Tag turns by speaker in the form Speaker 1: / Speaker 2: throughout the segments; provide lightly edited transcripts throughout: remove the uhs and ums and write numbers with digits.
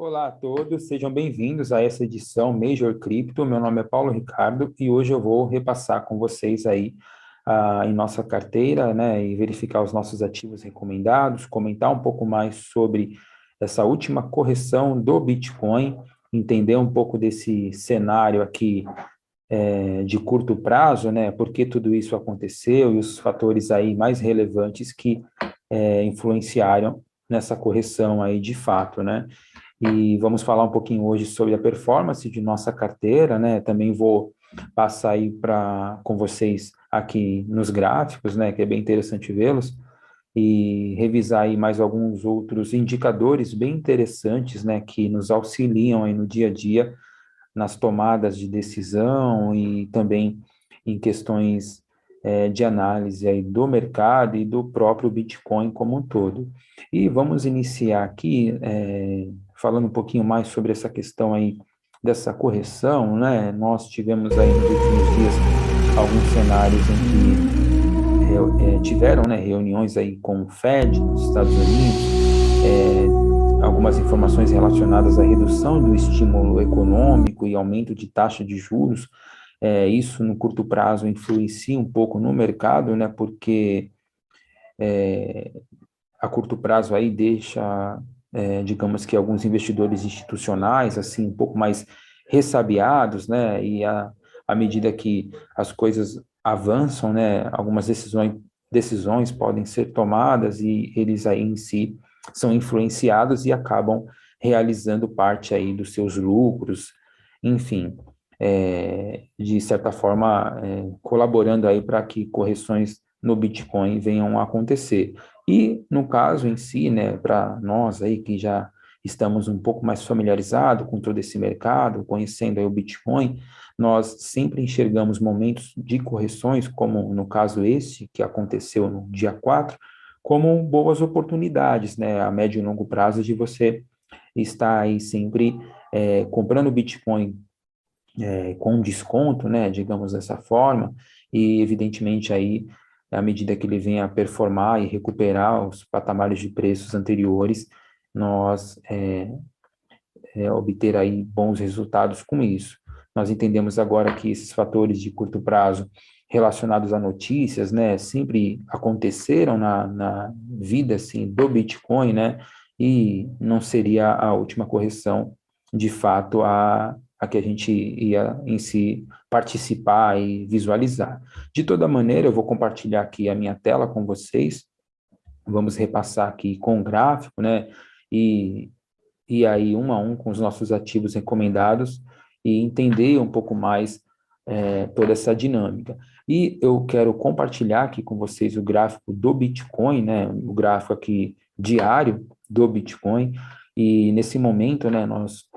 Speaker 1: Olá a todos, sejam bem-vindos a essa edição Major Crypto. Meu nome é Paulo Ricardo e hoje eu vou repassar com vocês aí em nossa carteira, né, e verificar os nossos ativos recomendados, comentar um pouco mais sobre essa última correção do Bitcoin, entender um pouco desse cenário aqui de curto prazo, né, por que tudo isso aconteceu e os fatores aí mais relevantes que influenciaram nessa correção aí de fato, né? E vamos falar um pouquinho hoje sobre a performance de nossa carteira, né? Também vou passar aí com vocês aqui nos gráficos, né? Que é bem interessante vê-los e revisar aí mais alguns outros indicadores bem interessantes, né? Que nos auxiliam aí no dia a dia nas tomadas de decisão e também em questões de análise aí do mercado e do próprio Bitcoin como um todo. E vamos iniciar aqui falando um pouquinho mais sobre essa questão aí dessa correção, né? Nós tivemos aí nos últimos dias alguns cenários em que tiveram, né, reuniões aí com o Fed nos Estados Unidos, algumas informações relacionadas à redução do estímulo econômico e aumento de taxa de juros. Isso no curto prazo influencia um pouco no mercado, né, porque a curto prazo aí deixa, digamos que alguns investidores institucionais assim um pouco mais ressabiados, né, e à medida que as coisas avançam, né, algumas decisões podem ser tomadas e eles aí em si são influenciados e acabam realizando parte aí dos seus lucros, enfim, de certa forma, colaborando aí para que correções no Bitcoin venham a acontecer. E no caso em si, né, para nós aí que já estamos um pouco mais familiarizados com todo esse mercado, conhecendo aí o Bitcoin, nós sempre enxergamos momentos de correções, como no caso esse, que aconteceu no dia 4, como boas oportunidades, né, a médio e longo prazo de você estar aí sempre comprando Bitcoin com desconto, né, digamos dessa forma, e evidentemente aí, à medida que ele venha a performar e recuperar os patamares de preços anteriores, nós obter aí bons resultados com isso. Nós entendemos agora que esses fatores de curto prazo relacionados a notícias, né, sempre aconteceram na vida, assim, do Bitcoin, né, e não seria a última correção, de fato, a que a gente ia em si participar e visualizar. De toda maneira, eu vou compartilhar aqui a minha tela com vocês, vamos repassar aqui com o gráfico, né, e ir aí um a um com os nossos ativos recomendados e entender um pouco mais toda essa dinâmica. E eu quero compartilhar aqui com vocês o gráfico do Bitcoin, né, o gráfico aqui diário do Bitcoin, e nesse momento, né, nós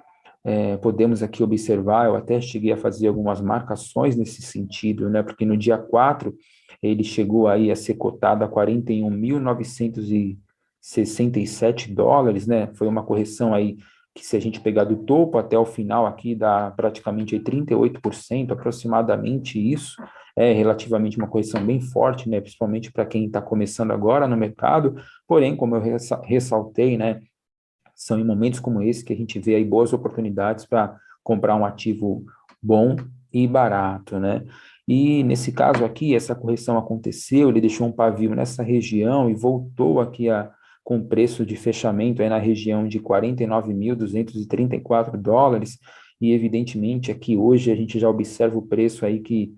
Speaker 1: podemos aqui observar, eu até cheguei a fazer algumas marcações nesse sentido, né, porque no dia 4 ele chegou aí a ser cotado a 41.967 dólares, né, foi uma correção aí que se a gente pegar do topo até o final aqui, dá praticamente aí 38%, aproximadamente isso, é relativamente uma correção bem forte, né, principalmente para quem está começando agora no mercado, porém, como eu ressaltei, né, são em momentos como esse que a gente vê aí boas oportunidades para comprar um ativo bom e barato, né? E nesse caso aqui, essa correção aconteceu, ele deixou um pavio nessa região e voltou aqui com preço de fechamento aí na região de 49.234 dólares, e evidentemente aqui hoje a gente já observa o preço aí que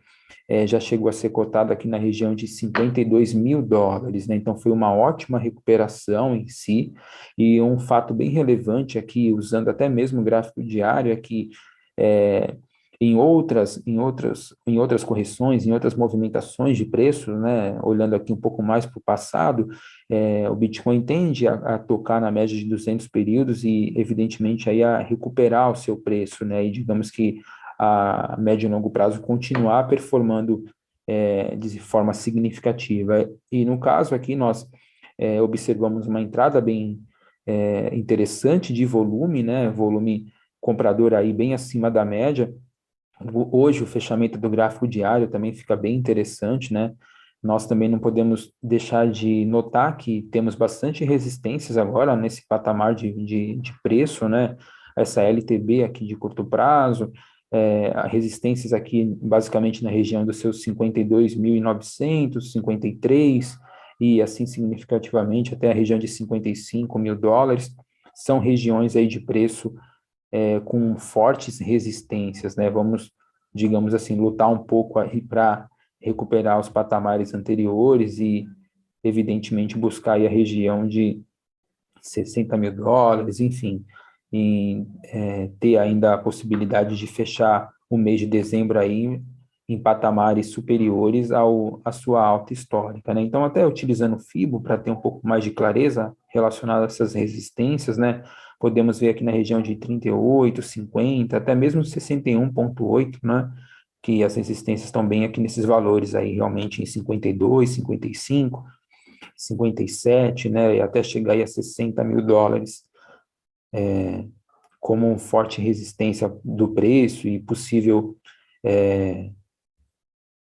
Speaker 1: já chegou a ser cotado aqui na região de 52 mil dólares, né? Então foi uma ótima recuperação em si, e um fato bem relevante aqui, usando até mesmo o gráfico diário, é que é, em outras correções, em outras movimentações de preço, né, olhando aqui um pouco mais para o passado, o Bitcoin tende a tocar na média de 200 períodos e, evidentemente, aí a recuperar o seu preço, né, e digamos que a médio e longo prazo continuar performando de forma significativa. E no caso aqui nós observamos uma entrada bem interessante de volume, né? Volume comprador aí bem acima da média. Hoje o fechamento do gráfico diário também fica bem interessante, né? nós também não podemos deixar de notar que temos bastante resistências agora nesse patamar de preço, né? Essa LTB aqui de curto prazo, resistências aqui basicamente na região dos seus 52.900, 53, e assim significativamente até a região de 55 mil dólares, são regiões aí de preço com fortes resistências, né? Vamos, digamos assim, lutar um pouco aí para recuperar os patamares anteriores e, evidentemente, buscar aí a região de 60 mil dólares, enfim, e ter ainda a possibilidade de fechar o mês de dezembro aí em patamares superiores à sua alta histórica, né? Então, até utilizando o FIBO para ter um pouco mais de clareza relacionada a essas resistências, né? Podemos ver aqui na região de 38, 50, até mesmo 61,8, né? Que as resistências estão bem aqui nesses valores aí, realmente em 52, 55, 57, né? E até chegar aí a 60 mil dólares como forte resistência do preço e possível é,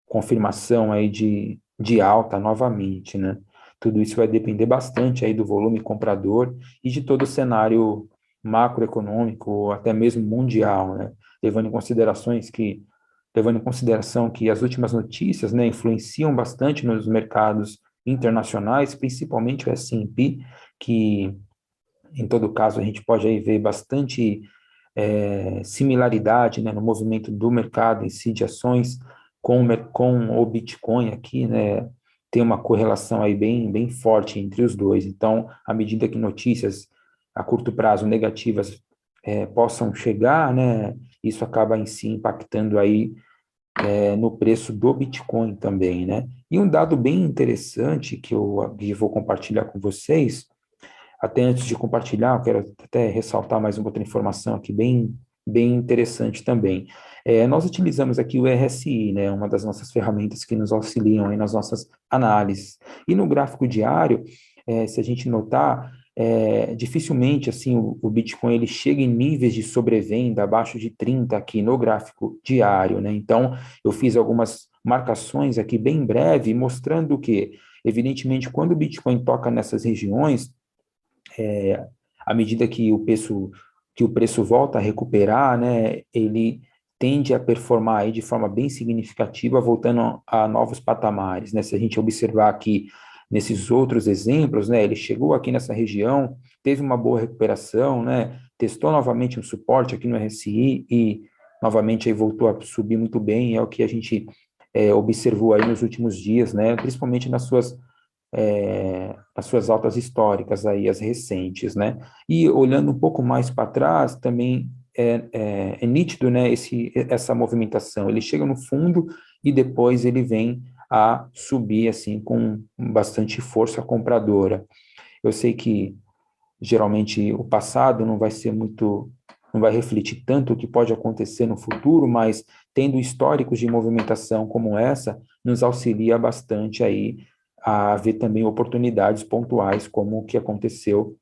Speaker 1: confirmação aí de alta novamente, né? Tudo isso vai depender bastante aí do volume comprador e de todo o cenário macroeconômico, ou até mesmo mundial, né? Levando em consideração que as últimas notícias, né, influenciam bastante nos mercados internacionais, principalmente o S&P, que em todo caso a gente pode aí ver bastante similaridade, né, no movimento do mercado em si de ações com o Bitcoin aqui, né, tem uma correlação aí bem forte entre os dois. Então, à medida que notícias a curto prazo negativas possam chegar, né, isso acaba em si impactando aí no preço do Bitcoin também, né? E um dado bem interessante que eu vou compartilhar com vocês, até antes de compartilhar, eu quero até ressaltar mais uma outra informação aqui bem interessante também. Nós utilizamos aqui o RSI, né, uma das nossas ferramentas que nos auxiliam aí nas nossas análises. E no gráfico diário, se a gente notar, dificilmente assim o Bitcoin ele chega em níveis de sobrevenda abaixo de 30 aqui no gráfico diário, né? Então, eu fiz algumas marcações aqui bem breve, mostrando que, evidentemente, quando o Bitcoin toca nessas regiões, à medida que o preço volta a recuperar, né, ele tende a performar aí de forma bem significativa, voltando a novos patamares, né? Se a gente observar aqui nesses outros exemplos, né, ele chegou aqui nessa região, teve uma boa recuperação, né, testou novamente um suporte aqui no RSI e novamente aí voltou a subir muito bem, é o que a gente observou aí nos últimos dias, né, principalmente as suas altas históricas aí, as recentes, né? E olhando um pouco mais para trás, também é nítido, né, essa movimentação. Ele chega no fundo e depois ele vem a subir, assim, com bastante força compradora. Eu sei que, geralmente, o passado não vai refletir tanto o que pode acontecer no futuro, mas tendo históricos de movimentação como essa, nos auxilia bastante aí a ver também oportunidades pontuais, como o que aconteceu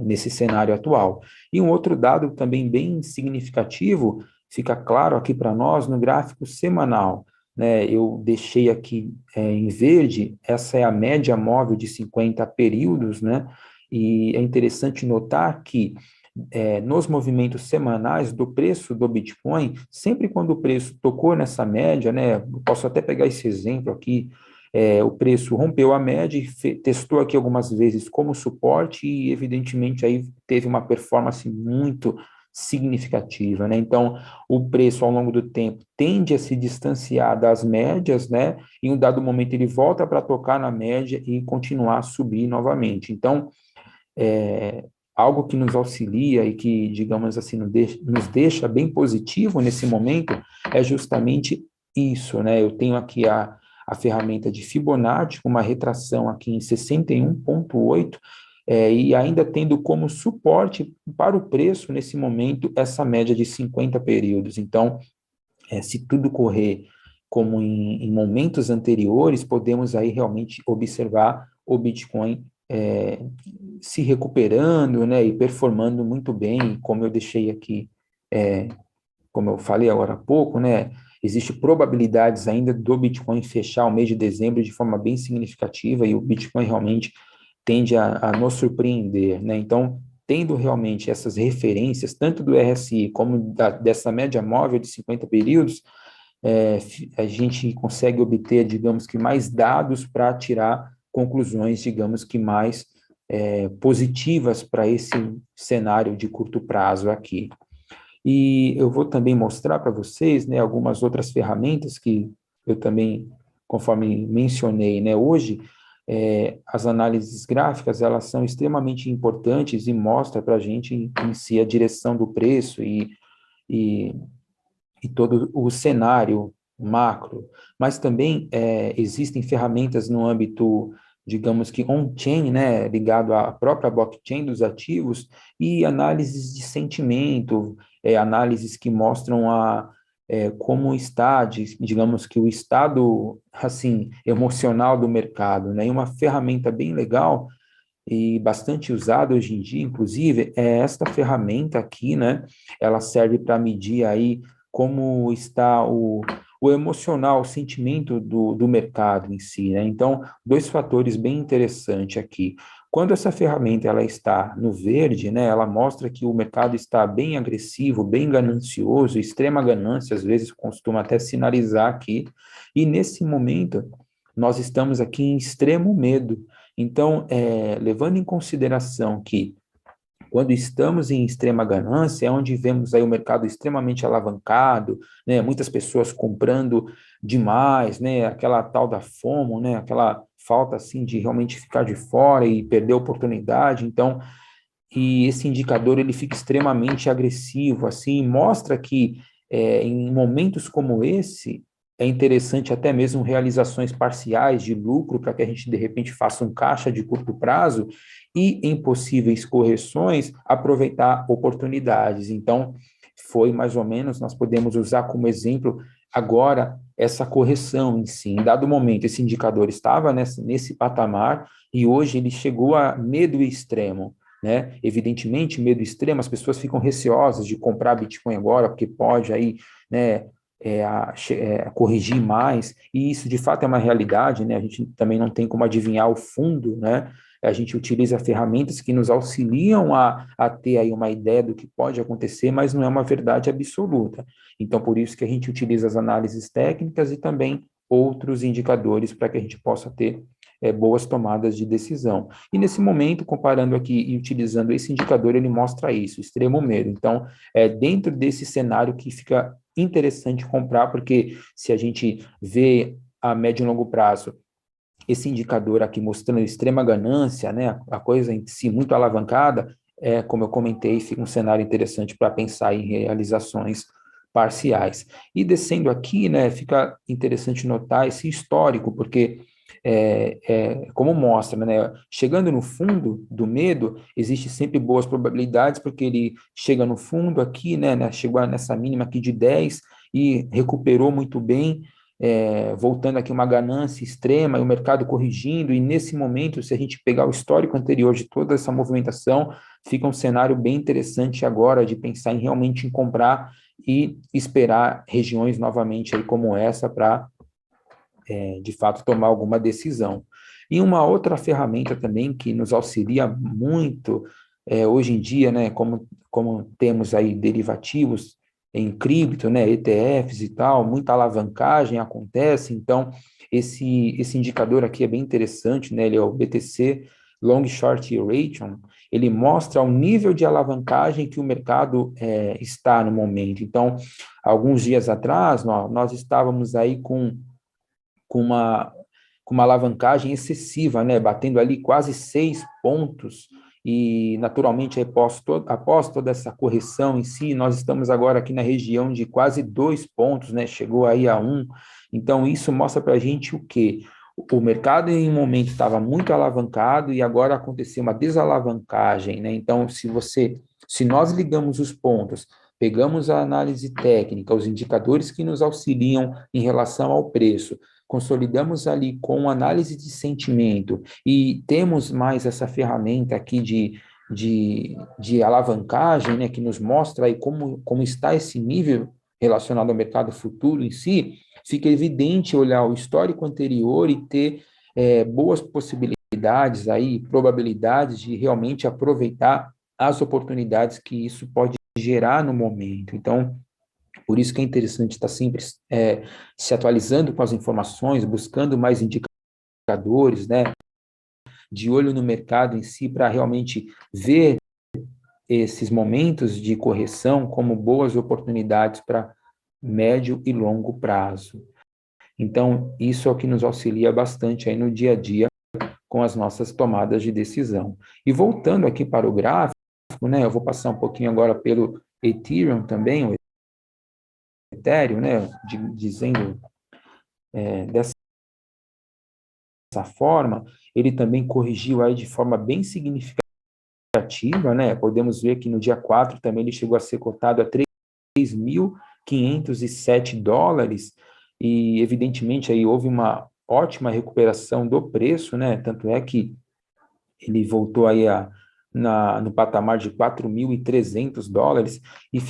Speaker 1: nesse cenário atual. E um outro dado também bem significativo, fica claro aqui para nós no gráfico semanal, né? Eu deixei aqui em verde, essa é a média móvel de 50 períodos, né? E é interessante notar que nos movimentos semanais do preço do Bitcoin, sempre quando o preço tocou nessa média, né, eu posso até pegar esse exemplo aqui, o preço rompeu a média e testou aqui algumas vezes como suporte e, evidentemente, aí teve uma performance muito significativa, né? Então, o preço ao longo do tempo tende a se distanciar das médias, né? Em um dado momento ele volta para tocar na média e continuar a subir novamente. Então, é, algo que nos auxilia e que, digamos assim, nos deixa bem positivo nesse momento é justamente isso, né? Eu tenho aqui a ferramenta de Fibonacci, com uma retração aqui em 61,8, e ainda tendo como suporte para o preço, nesse momento, essa média de 50 períodos. Então, se tudo correr como em momentos anteriores, podemos aí realmente observar o Bitcoin se recuperando, né, e performando muito bem, como eu deixei aqui, como eu falei agora há pouco, né, Existem probabilidades ainda do Bitcoin fechar o mês de dezembro de forma bem significativa, e o Bitcoin realmente tende a nos surpreender, né? Então, tendo realmente essas referências, tanto do RSI como dessa média móvel de 50 períodos, a gente consegue obter, digamos que, mais dados para tirar conclusões, digamos que, mais positivas para esse cenário de curto prazo aqui. E eu vou também mostrar para vocês, né, algumas outras ferramentas que eu também, conforme mencionei, né, hoje, as análises gráficas, elas são extremamente importantes e mostram para a gente em si a direção do preço e, e todo o cenário macro, mas também existem ferramentas no âmbito, digamos que on-chain, né, ligado à própria blockchain dos ativos, e análises de sentimento, análises que mostram como está, digamos que o estado, assim, emocional do mercado, né, e uma ferramenta bem legal e bastante usada hoje em dia, inclusive, é esta ferramenta aqui, né? Ela serve para medir aí como está o emocional, o sentimento do mercado em si, né? Então, dois fatores bem interessantes aqui. Quando essa ferramenta ela está no verde, né, ela mostra que o mercado está bem agressivo, bem ganancioso, extrema ganância, às vezes costuma até sinalizar aqui, e nesse momento nós estamos aqui em extremo medo. Então, levando em consideração que quando estamos em extrema ganância, é onde vemos aí o mercado extremamente alavancado, né, muitas pessoas comprando demais, né, aquela tal da FOMO, né, aquela falta assim de realmente ficar de fora e perder a oportunidade. Então, e esse indicador ele fica extremamente agressivo, assim, mostra que em momentos como esse é interessante até mesmo realizações parciais de lucro para que a gente de repente faça um caixa de curto prazo e em possíveis correções aproveitar oportunidades. Então, foi mais ou menos, nós podemos usar como exemplo agora essa correção em si. Em dado momento, esse indicador estava nesse patamar e hoje ele chegou a medo extremo, né? Evidentemente, medo extremo, as pessoas ficam receosas de comprar Bitcoin agora, porque pode aí, né, corrigir mais, e isso de fato é uma realidade, né? A gente também não tem como adivinhar o fundo, né? A gente utiliza ferramentas que nos auxiliam a ter aí uma ideia do que pode acontecer, mas não é uma verdade absoluta. Então, por isso que a gente utiliza as análises técnicas e também outros indicadores para que a gente possa ter boas tomadas de decisão. E nesse momento, comparando aqui e utilizando esse indicador, ele mostra isso, extremo medo. Então, é dentro desse cenário que fica interessante comprar, porque se a gente vê a médio e longo prazo, esse indicador aqui mostrando extrema ganância, né, a coisa em si muito alavancada, como eu comentei, fica um cenário interessante para pensar em realizações parciais. E descendo aqui, né, fica interessante notar esse histórico, porque como mostra, né, chegando no fundo do medo, existe sempre boas probabilidades, porque ele chega no fundo aqui, né, chegou nessa mínima aqui de 10 e recuperou muito bem, voltando aqui uma ganância extrema e o mercado corrigindo, e nesse momento, se a gente pegar o histórico anterior de toda essa movimentação, fica um cenário bem interessante agora de pensar em realmente em comprar e esperar regiões novamente aí como essa para, de fato, tomar alguma decisão. E uma outra ferramenta também que nos auxilia muito hoje em dia, né, como temos aí derivativos em cripto, né, ETFs e tal, muita alavancagem acontece, então esse indicador aqui é bem interessante, né, ele é o BTC Long Short Duration, ele mostra o nível de alavancagem que o mercado está no momento. Então, alguns dias atrás, nós estávamos aí com uma alavancagem excessiva, né, batendo ali quase 6 pontos, e naturalmente após toda essa correção em si, nós estamos agora aqui na região de quase 2 pontos, né, chegou aí a 1, então isso mostra para a gente o quê? O mercado em um momento estava muito alavancado e agora aconteceu uma desalavancagem, né, então se nós ligamos os pontos, pegamos a análise técnica, os indicadores que nos auxiliam em relação ao preço, consolidamos ali com análise de sentimento e temos mais essa ferramenta aqui de alavancagem, né, que nos mostra aí como está esse nível relacionado ao mercado futuro em si, fica evidente olhar o histórico anterior e ter boas possibilidades aí, probabilidades de realmente aproveitar as oportunidades que isso pode gerar no momento. Então, por isso que é interessante estar sempre se atualizando com as informações, buscando mais indicadores, né, de olho no mercado em si, para realmente ver esses momentos de correção como boas oportunidades para médio e longo prazo. Então, isso é o que nos auxilia bastante aí no dia a dia com as nossas tomadas de decisão. E voltando aqui para o gráfico, né, eu vou passar um pouquinho agora pelo Ethereum também, o Ethereum, né, dizendo dessa forma, ele também corrigiu aí de forma bem significativa, né? Podemos ver que no dia 4 também ele chegou a ser cotado a $3.507, e evidentemente aí houve uma ótima recuperação do preço, né? Tanto é que ele voltou aí no patamar de $4.300 e